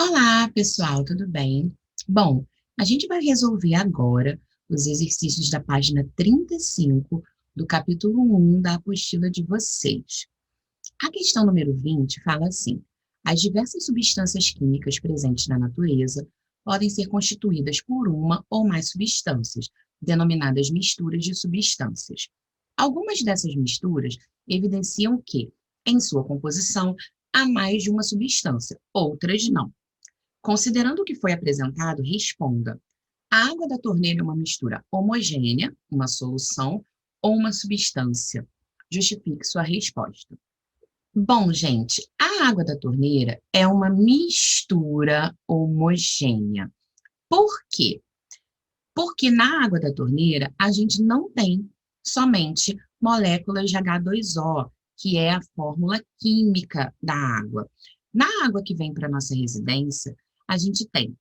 Olá, pessoal, tudo bem? Bom, a gente vai resolver agora os exercícios da página 35 do capítulo 1 da apostila de vocês. A questão número 20 fala assim: as diversas substâncias químicas presentes na natureza podem ser constituídas por uma ou mais substâncias, denominadas misturas de substâncias. Algumas dessas misturas evidenciam que, em sua composição, há mais de uma substância, outras não. Considerando o que foi apresentado, responda: a água da torneira é uma mistura homogênea, uma solução ou uma substância? Justifique sua resposta. Bom, gente, a água da torneira é uma mistura homogênea. Por quê? Porque na água da torneira a gente não tem somente moléculas de H2O, que é a fórmula química da água. Na água que vem para nossa residência, a gente tem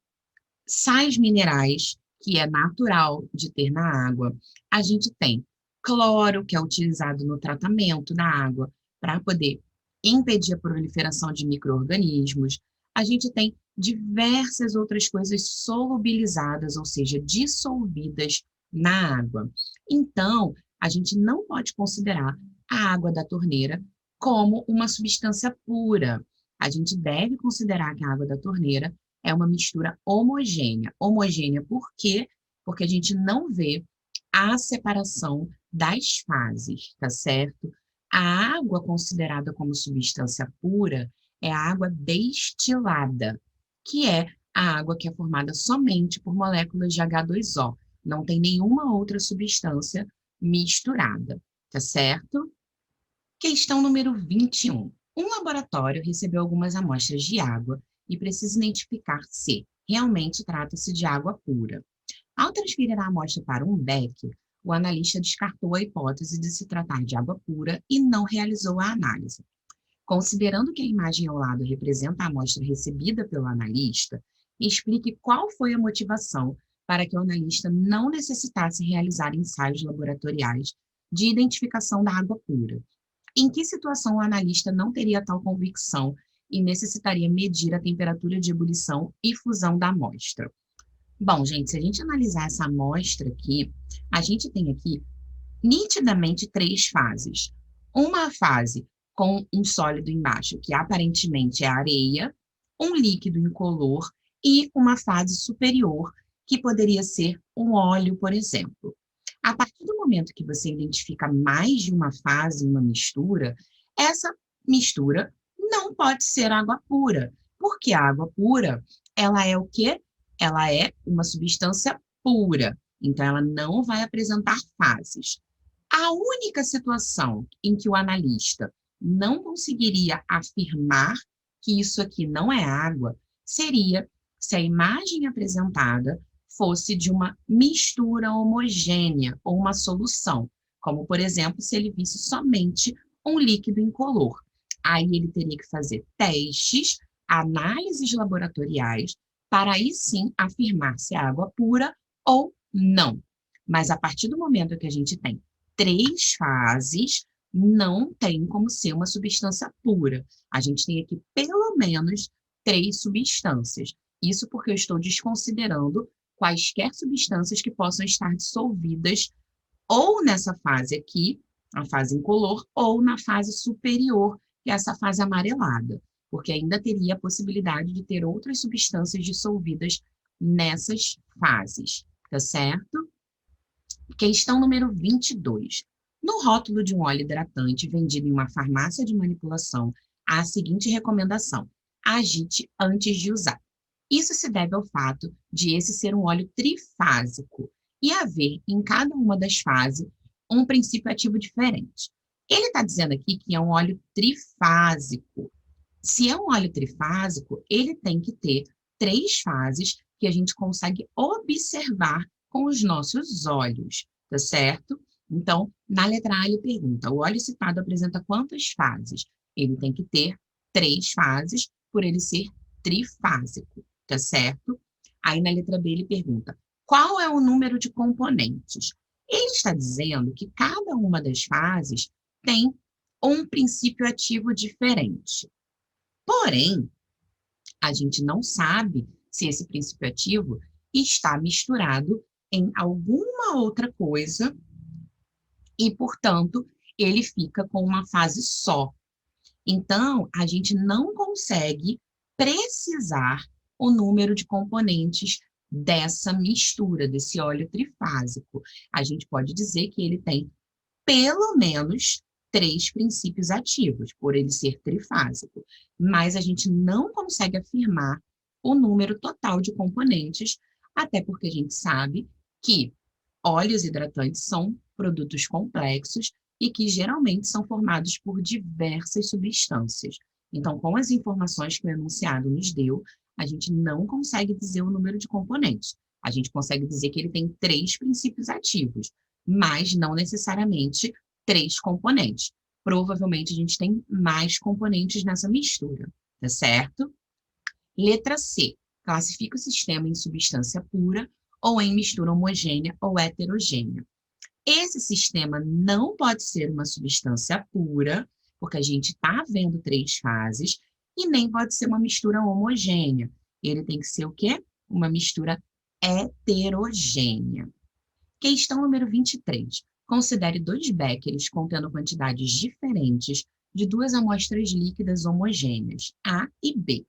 sais minerais, que é natural de ter na água. A gente tem cloro, que é utilizado no tratamento da água para poder impedir a proliferação de micro-organismos. A gente tem diversas outras coisas solubilizadas, ou seja, dissolvidas na água. Então, a gente não pode considerar a água da torneira como uma substância pura. A gente deve considerar que a água da torneira é uma mistura homogênea. Homogênea por quê? Porque a gente não vê a separação das fases, tá certo? A água considerada como substância pura é a água destilada, que é a água que é formada somente por moléculas de H2O. Não tem nenhuma outra substância misturada, tá certo? Questão número 21. Um laboratório recebeu algumas amostras de água e precisa identificar se realmente trata-se de água pura. Ao transferir a amostra para um becker, o analista descartou a hipótese de se tratar de água pura e não realizou a análise. Considerando que a imagem ao lado representa a amostra recebida pelo analista, explique qual foi a motivação para que o analista não necessitasse realizar ensaios laboratoriais de identificação da água pura. Em que situação o analista não teria tal convicção e necessitaria medir a temperatura de ebulição e fusão da amostra? Bom, gente, se a gente analisar essa amostra aqui, a gente tem aqui nitidamente três fases. Uma fase com um sólido embaixo, que aparentemente é areia, um líquido incolor e uma fase superior, que poderia ser um óleo, por exemplo. A partir do momento que você identifica mais de uma fase, uma mistura, essa mistura não pode ser água pura, porque a água pura, ela é o quê? Ela é uma substância pura, então ela não vai apresentar fases. A única situação em que o analista não conseguiria afirmar que isso aqui não é água seria se a imagem apresentada fosse de uma mistura homogênea ou uma solução, como, por exemplo, se ele visse somente um líquido incolor. Aí ele teria que fazer testes, análises laboratoriais, para aí sim afirmar se é água pura ou não. Mas a partir do momento que a gente tem três fases, não tem como ser uma substância pura. A gente tem aqui pelo menos três substâncias. Isso porque eu estou desconsiderando quaisquer substâncias que possam estar dissolvidas ou nessa fase aqui, a fase incolor, ou na fase superior, que é essa fase amarelada, porque ainda teria a possibilidade de ter outras substâncias dissolvidas nessas fases, tá certo? Questão número 22. No rótulo de um óleo hidratante vendido em uma farmácia de manipulação, há a seguinte recomendação: agite antes de usar. Isso se deve ao fato de esse ser um óleo trifásico e haver em cada uma das fases um princípio ativo diferente. Ele está dizendo aqui que é um óleo trifásico. Se é um óleo trifásico, ele tem que ter três fases que a gente consegue observar com os nossos olhos, tá certo? Então, na letra A, ele pergunta: o óleo citado apresenta quantas fases? Ele tem que ter três fases, por ele ser trifásico, tá certo? Aí, na letra B, ele pergunta: qual é o número de componentes? Ele está dizendo que cada uma das fases tem um princípio ativo diferente. Porém, A gente não sabe se esse princípio ativo está misturado em alguma outra coisa e, portanto, ele fica com uma fase só. Então, a gente não consegue precisar o número de componentes dessa mistura, desse óleo trifásico. A gente pode dizer que ele tem pelo menos 3 princípios ativos, por ele ser trifásico, mas a gente não consegue afirmar o número total de componentes, até porque a gente sabe que óleos hidratantes são produtos complexos e que geralmente são formados por diversas substâncias. Então, com as informações que o enunciado nos deu, a gente não consegue dizer o número de componentes. A gente consegue dizer que ele tem 3 princípios ativos, mas não necessariamente 3 componentes. Provavelmente a gente tem mais componentes nessa mistura, tá certo? Letra C. Classifica o sistema em substância pura ou em mistura homogênea ou heterogênea. Esse sistema não pode ser uma substância pura, porque a gente está vendo 3 fases, e nem pode ser uma mistura homogênea. Ele tem que ser o quê? Uma mistura heterogênea. Questão número 23. Considere 2 béqueres contendo quantidades diferentes de 2 amostras líquidas homogêneas, A e B,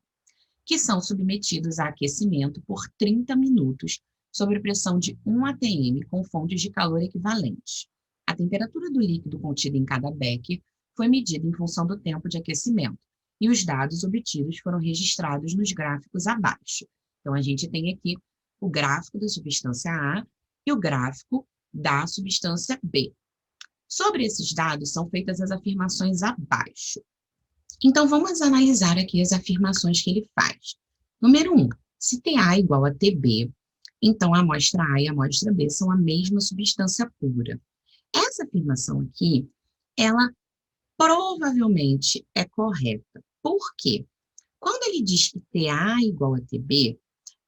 que são submetidos a aquecimento por 30 minutos sob pressão de 1 atm com fontes de calor equivalentes. A temperatura do líquido contido em cada becker foi medida em função do tempo de aquecimento, e os dados obtidos foram registrados nos gráficos abaixo. Então, a gente tem aqui o gráfico da substância A e o gráfico da substância B. Sobre esses dados são feitas as afirmações abaixo. Então, vamos analisar aqui as afirmações que ele faz. Número 1, se TA igual a TB, então a amostra A e a amostra B são a mesma substância pura. Essa afirmação aqui, ela provavelmente é correta. Por quê? Quando ele diz que TA igual a TB,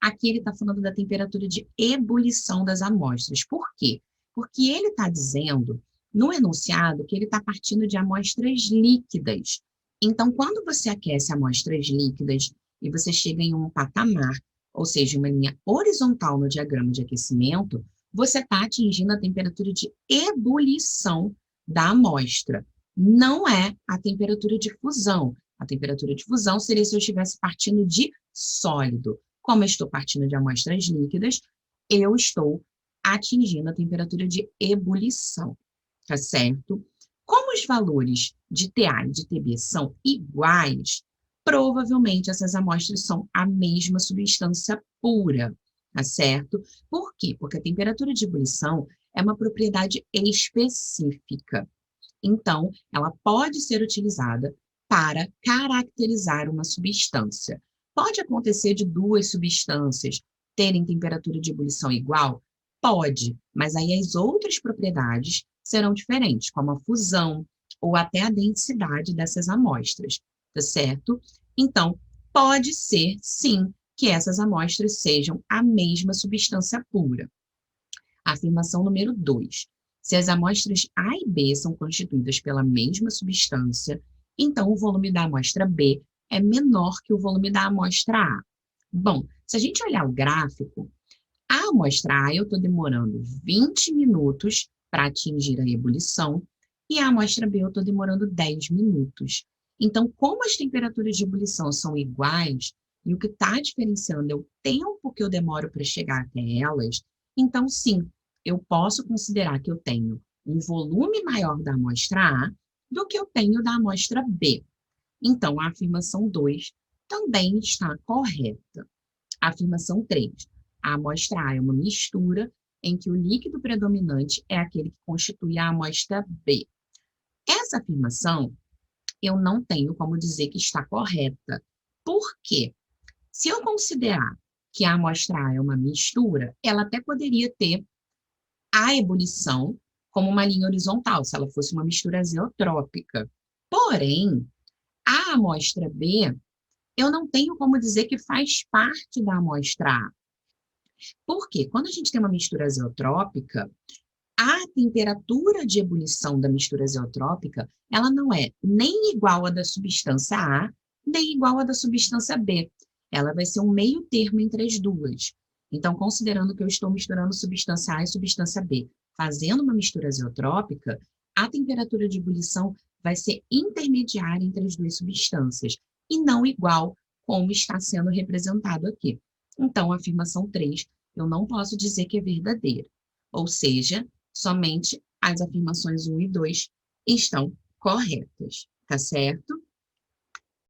aqui ele está falando da temperatura de ebulição das amostras. Por quê? Porque ele está dizendo, no enunciado, que ele está partindo de amostras líquidas. Então, quando você aquece amostras líquidas e você chega em um patamar, ou seja, uma linha horizontal no diagrama de aquecimento, você está atingindo a temperatura de ebulição da amostra. Não é a temperatura de fusão. A temperatura de fusão seria se eu estivesse partindo de sólido. Como eu estou partindo de amostras líquidas, eu estou atingindo a temperatura de ebulição, tá certo? Como os valores de TA e de TB são iguais, provavelmente essas amostras são a mesma substância pura, tá certo? Por quê? Porque a temperatura de ebulição é uma propriedade específica. Então, ela pode ser utilizada para caracterizar uma substância. Pode acontecer de 2 substâncias terem temperatura de ebulição igual? Pode, mas aí as outras propriedades serão diferentes, como a fusão ou até a densidade dessas amostras, tá certo? Então, pode ser, sim, que essas amostras sejam a mesma substância pura. Afirmação número 2. Se as amostras A e B são constituídas pela mesma substância, então o volume da amostra B é menor que o volume da amostra A. Bom, se a gente olhar o gráfico, a amostra A eu estou demorando 20 minutos para atingir a ebulição e a amostra B eu estou demorando 10 minutos. Então, como as temperaturas de ebulição são iguais e o que está diferenciando é o tempo que eu demoro para chegar até elas, então sim, eu posso considerar que eu tenho um volume maior da amostra A do que eu tenho da amostra B. Então, a afirmação 2 também está correta. A afirmação 3. A amostra A é uma mistura em que o líquido predominante é aquele que constitui a amostra B. Essa afirmação eu não tenho como dizer que está correta. Por quê? Se eu considerar que a amostra A é uma mistura, ela até poderia ter a ebulição como uma linha horizontal, se ela fosse uma mistura azeotrópica. Porém, a amostra B, eu não tenho como dizer que faz parte da amostra A. Por quê? Quando a gente tem uma mistura azeotrópica, a temperatura de ebulição da mistura azeotrópica, ela não é nem igual à da substância A, nem igual à da substância B. ela vai ser um meio termo entre as duas. Então, considerando que eu estou misturando substância A e substância B, fazendo uma mistura azeotrópica, a temperatura de ebulição vai ser intermediária entre as duas substâncias, e não igual como está sendo representado aqui. Então, a afirmação 3, eu não posso dizer que é verdadeira. Ou seja, somente as afirmações 1 e 2 estão corretas, tá certo?